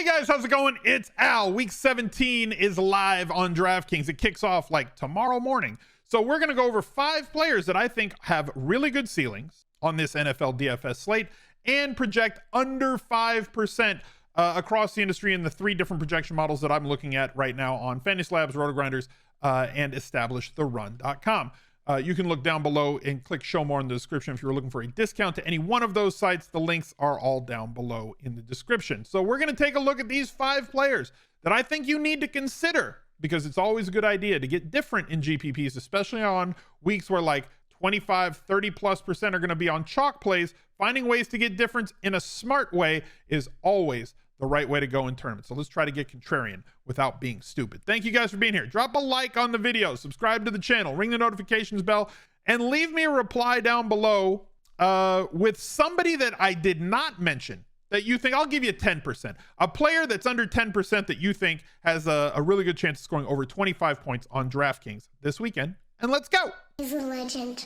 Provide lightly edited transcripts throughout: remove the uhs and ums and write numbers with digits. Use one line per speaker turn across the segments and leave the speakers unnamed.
Hey guys, how's it going? It's Al. Week 17 is live on DraftKings. It kicks off like tomorrow morning. So we're going to go over 5 players that I think have really good ceilings on this NFL DFS slate and project under 5% across the industry in the 3 different projection models that I'm looking at right now on Fantasy Labs, rotogrinders, and establishtheRun.com. You can look down below and click show more in the description if you're looking for a discount to any one of those sites. The links are all down below in the description. So we're going to take a look at these 5 players that I think you need to consider, because it's always a good idea to get different in GPPs, especially on weeks where like 25-30+% are going to be on chalk plays. Finding ways to get difference in a smart way is always the right way to go in tournaments. So let's try to get contrarian without being stupid. Thank you guys for being here. Drop a like on the video, subscribe to the channel, ring the notifications bell, and leave me a reply down below with somebody that I did not mention that you think. I'll give you 10%. A player that's under 10% that you think has a really good chance of scoring over 25 points on DraftKings this weekend. And let's go.
He's a legend.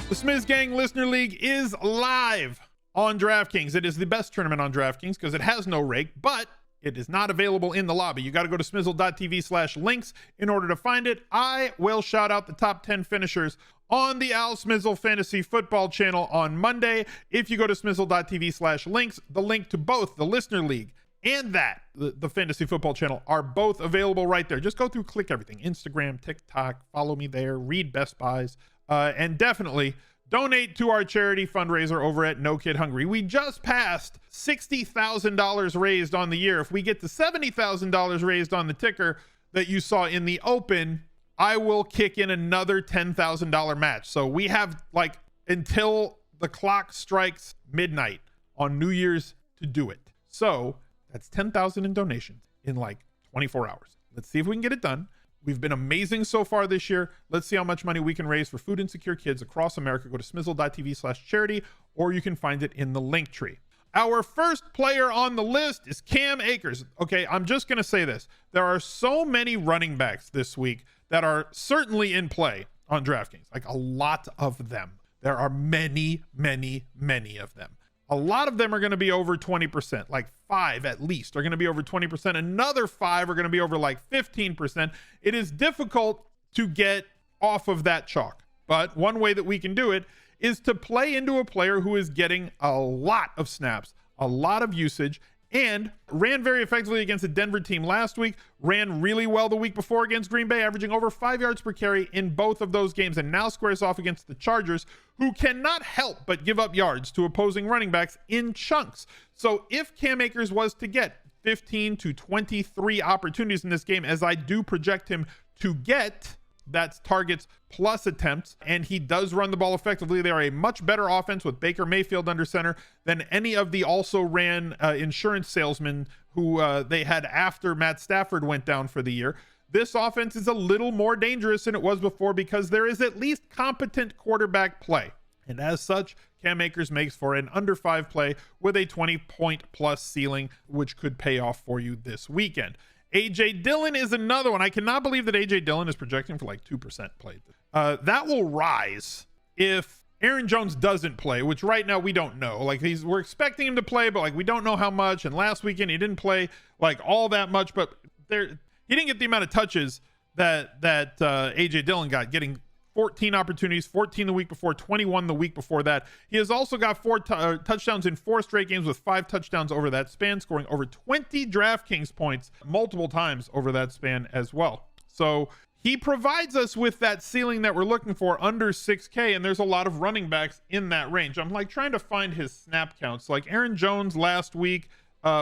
The Smiz Gang Listener League is live on DraftKings. It is the best tournament on DraftKings because it has no rake, but it is not available in the lobby. You got to go to smizzle.tv/links in order to find it. I will shout out the top 10 finishers on the Al Smizzle Fantasy Football channel on Monday. If you go to smizzle.tv/links, the link to both the Listener League and the Fantasy Football channel are both available right there. Just go through, click everything. Instagram, TikTok, follow me there, read Best Buys. And definitely donate to our charity fundraiser over at No Kid Hungry. We just passed $60,000 raised on the year. If we get to $70,000 raised on the ticker that you saw in the open, I will kick in another $10,000 match. So we have like until the clock strikes midnight on New Year's to do it. So that's 10,000 in donations in like 24 hours. Let's see if we can get it done. We've been amazing so far this year. Let's see how much money we can raise for food insecure kids across America. Go to smizzle.tv/charity, or you can find it in the link tree. Our first player on the list is Cam Akers. Okay, I'm just going to say this. There are so many running backs this week that are certainly in play on DraftKings. Like a lot of them. There are many, many, many of them. A lot of them are going to be over 20%, like 5 at least are going to be over 20%. Another 5 are going to be over like 15%. It is difficult to get off of that chalk. But one way that we can do it is to play into a player who is getting a lot of snaps, a lot of usage, and ran very effectively against the Denver team last week, ran really well the week before against Green Bay, averaging over 5 yards per carry in both of those games, and now squares off against the Chargers, who cannot help but give up yards to opposing running backs in chunks. So if Cam Akers was to get 15 to 23 opportunities in this game, as I do project him to get, that's targets plus attempts, and he does run the ball effectively. They are a much better offense with Baker Mayfield under center than any of the also ran insurance salesmen who they had after Matt Stafford went down for the year. This offense is a little more dangerous than it was before because there is at least competent quarterback play. And as such, Cam Akers makes for an under 5 play with a 20-point plus ceiling, which could pay off for you this weekend. AJ Dillon is another one. I cannot believe that AJ Dillon is projecting for like 2% played. That will rise if Aaron Jones doesn't play, which right now we don't know. Like we're expecting him to play, but like we don't know how much. And last weekend he didn't play like all that much, but he didn't get the amount of touches that AJ Dillon got, getting 14 opportunities, 14 the week before, 21 the week before that. He has also got 4 touchdowns in 4 straight games with 5 touchdowns over that span, scoring over 20 DraftKings points multiple times over that span as well. So he provides us with that ceiling that we're looking for under 6K, and there's a lot of running backs in that range. I'm like trying to find his snap counts. Like Aaron Jones last week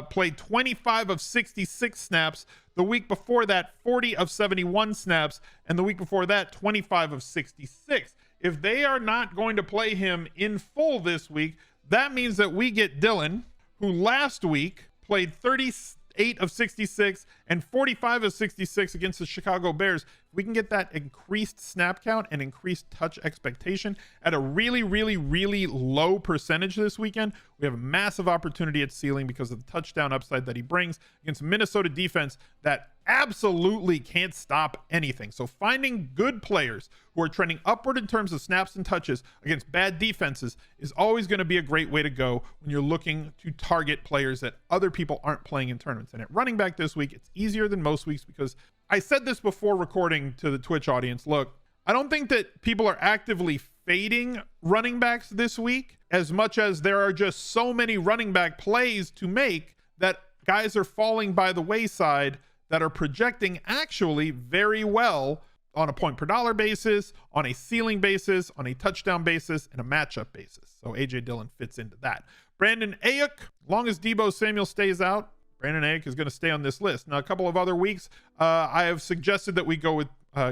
played 25 of 66 snaps. The week before that, 40 of 71 snaps. And the week before that, 25 of 66. If they are not going to play him in full this week, that means that we get Dillon, who last week played 38 of 66 and 45 of 66 against the Chicago Bears. If we can get that increased snap count and increased touch expectation at a really, really, really low percentage this weekend, we have a massive opportunity at ceiling because of the touchdown upside that he brings against Minnesota defense that absolutely can't stop anything. So finding good players who are trending upward in terms of snaps and touches against bad defenses is always going to be a great way to go when you're looking to target players that other people aren't playing in tournaments. And at running back this week, it's easier than most weeks because I said this before recording to the Twitch audience. Look, I don't think that people are actively fading running backs this week as much as there are just so many running back plays to make that guys are falling by the wayside that are projecting actually very well on a point per dollar basis, on a ceiling basis, on a touchdown basis, and a matchup basis. So AJ Dillon fits into that. Brandon Aiyuk, long as Deebo Samuel stays out, Brandon Aiyuk is going to stay on this list. Now, a couple of other weeks, I have suggested that we go with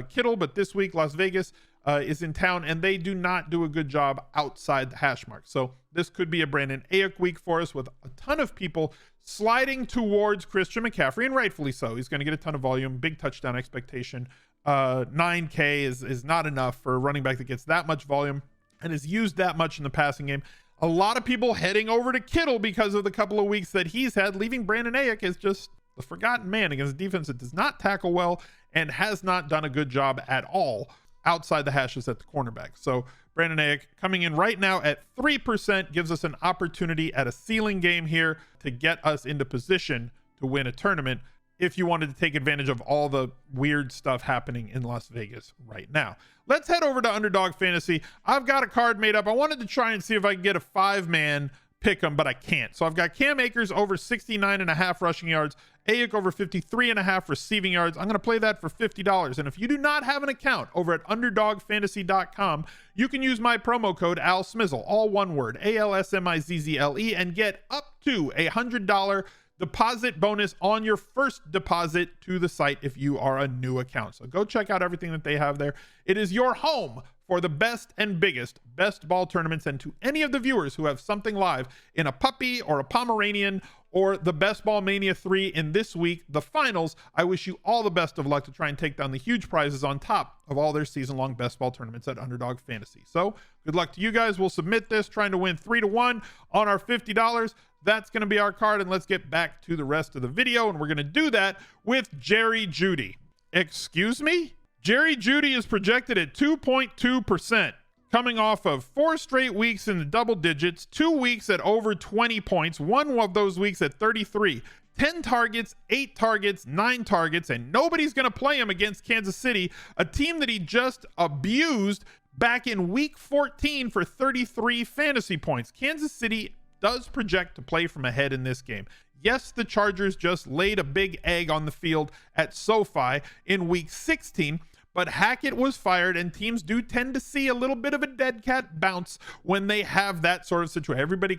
Kittle, but this week Las Vegas is in town and they do not do a good job outside the hash mark. So this could be a Brandon Aiyuk week for us with a ton of people sliding towards Christian McCaffrey, and rightfully so. He's going to get a ton of volume, big touchdown expectation. 9K is not enough for a running back that gets that much volume and is used that much in the passing game. A lot of people heading over to Kittle because of the couple of weeks that he's had, leaving Brandon Aiyuk as just the forgotten man against a defense that does not tackle well and has not done a good job at all outside the hashes at the cornerback. So Brandon Aiyuk coming in right now at 3% gives us an opportunity at a ceiling game here to get us into position to win a tournament if you wanted to take advantage of all the weird stuff happening in Las Vegas right now. Let's head over to Underdog Fantasy. I've got a card made up. I wanted to try and see if I can get a 5-man pick 'em, but I can't. So I've got Cam Akers over 69.5 rushing yards, Aiyuk over 53.5 receiving yards. I'm going to play that for $50. And if you do not have an account over at underdogfantasy.com, you can use my promo code ALSMIZZLE, all one word, ALSMIZZLE, and get up to a $100 deposit bonus on your first deposit to the site if you are a new account. So go check out everything that they have there. It is your home for the best and biggest best ball tournaments. And to any of the viewers who have something live in a puppy or a Pomeranian or the Best Ball Mania 3 in this week, the finals, I wish you all the best of luck to try and take down the huge prizes on top of all their season-long best ball tournaments at Underdog Fantasy. So good luck to you guys. We'll submit this trying to win 3-1 on our $50. That's going to be our card, and let's get back to the rest of the video, and we're going to do that with Jerry Jeudy. Excuse me? Jerry Jeudy is projected at 2.2%, coming off of 4 straight weeks in the double digits, 2 weeks at over 20 points, 1 of those weeks at 33, 10 targets, 8 targets, 9 targets, and nobody's going to play him against Kansas City, a team that he just abused back in week 14 for 33 fantasy points. Kansas City does project to play from ahead in this game. Yes, the Chargers just laid a big egg on the field at SoFi in week 16, but Hackett was fired, and teams do tend to see a little bit of a dead cat bounce when they have that sort of situation. Everybody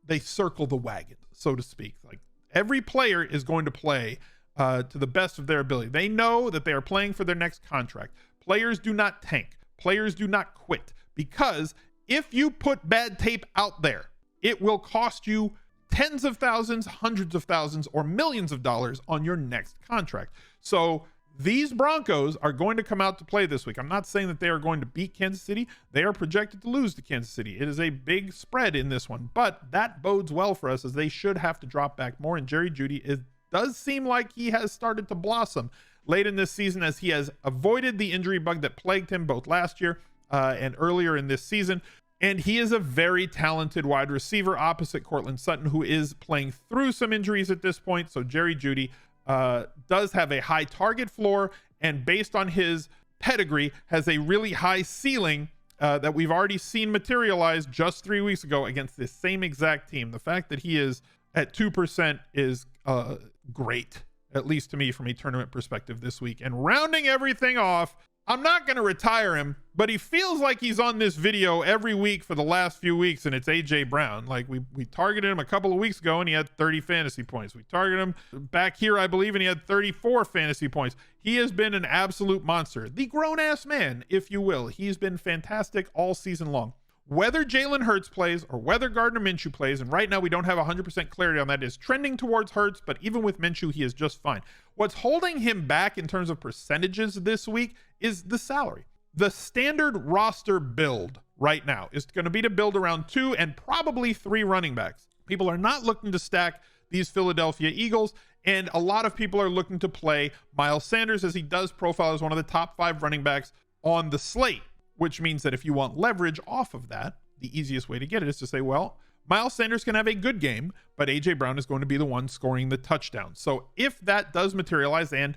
they circle the wagon, so to speak. Like, every player is going to play to the best of their ability. They know that they are playing for their next contract. Players do not tank. Players do not quit, because if you put bad tape out there, it will cost you tens of thousands, hundreds of thousands, or millions of dollars on your next contract. So these Broncos are going to come out to play this week. I'm not saying that they are going to beat Kansas City. They are projected to lose to Kansas City. It is a big spread in this one, but that bodes well for us, as they should have to drop back more. And Jerry Jeudy does seem like he has started to blossom late in this season, as he has avoided the injury bug that plagued him both last year and earlier in this season. And he is a very talented wide receiver opposite Courtland Sutton, who is playing through some injuries at this point. So Jerry Jeudy does have a high target floor, and based on his pedigree, has a really high ceiling that we've already seen materialize just 3 weeks ago against this same exact team. The fact that he is at 2% is great, at least to me, from a tournament perspective this week. And rounding everything off, I'm not going to retire him, but he feels like he's on this video every week for the last few weeks, and it's AJ Brown. Like, we targeted him a couple of weeks ago, and he had 30 fantasy points. We targeted him back here, I believe, and he had 34 fantasy points. He has been an absolute monster. The grown-ass man, if you will. He's been fantastic all season long. Whether Jalen Hurts plays or whether Gardner Minshew plays, and right now we don't have 100% clarity on that, is trending towards Hurts, but even with Minshew, he is just fine. What's holding him back in terms of percentages this week is the salary. The standard roster build right now is going to be to build around 2 and probably 3 running backs. People are not looking to stack these Philadelphia Eagles, and a lot of people are looking to play Miles Sanders, as he does profile as one of the top 5 running backs on the slate, which means that if you want leverage off of that, the easiest way to get it is to say, well, Miles Sanders can have a good game, but AJ Brown is going to be the one scoring the touchdown. So if that does materialize, and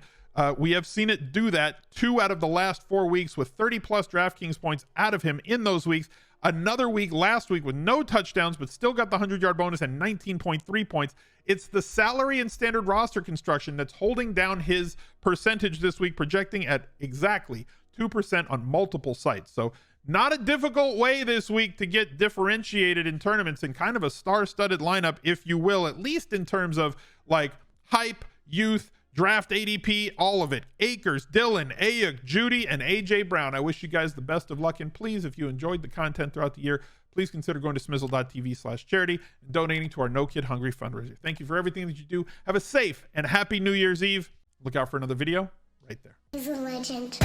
we have seen it do that 2 out of the last 4 weeks with 30 plus DraftKings points out of him in those weeks. Another week last week with no touchdowns, but still got the 100-yard bonus and 19.3 points. It's the salary and standard roster construction that's holding down his percentage this week, projecting at exactly 2% on multiple sites. So not a difficult way this week to get differentiated in tournaments, and kind of a star-studded lineup, if you will, at least in terms of like hype, youth, draft ADP, all of it. Akers, Dillon, Aiyuk, Jeudy, and AJ Brown. I wish you guys the best of luck, and please, if you enjoyed the content throughout the year, please consider going to smizzle.tv/charity and donating to our No Kid Hungry fundraiser. Thank you for everything that you do. Have a safe and happy New Year's Eve. Look out for another video right there.
He's a legend.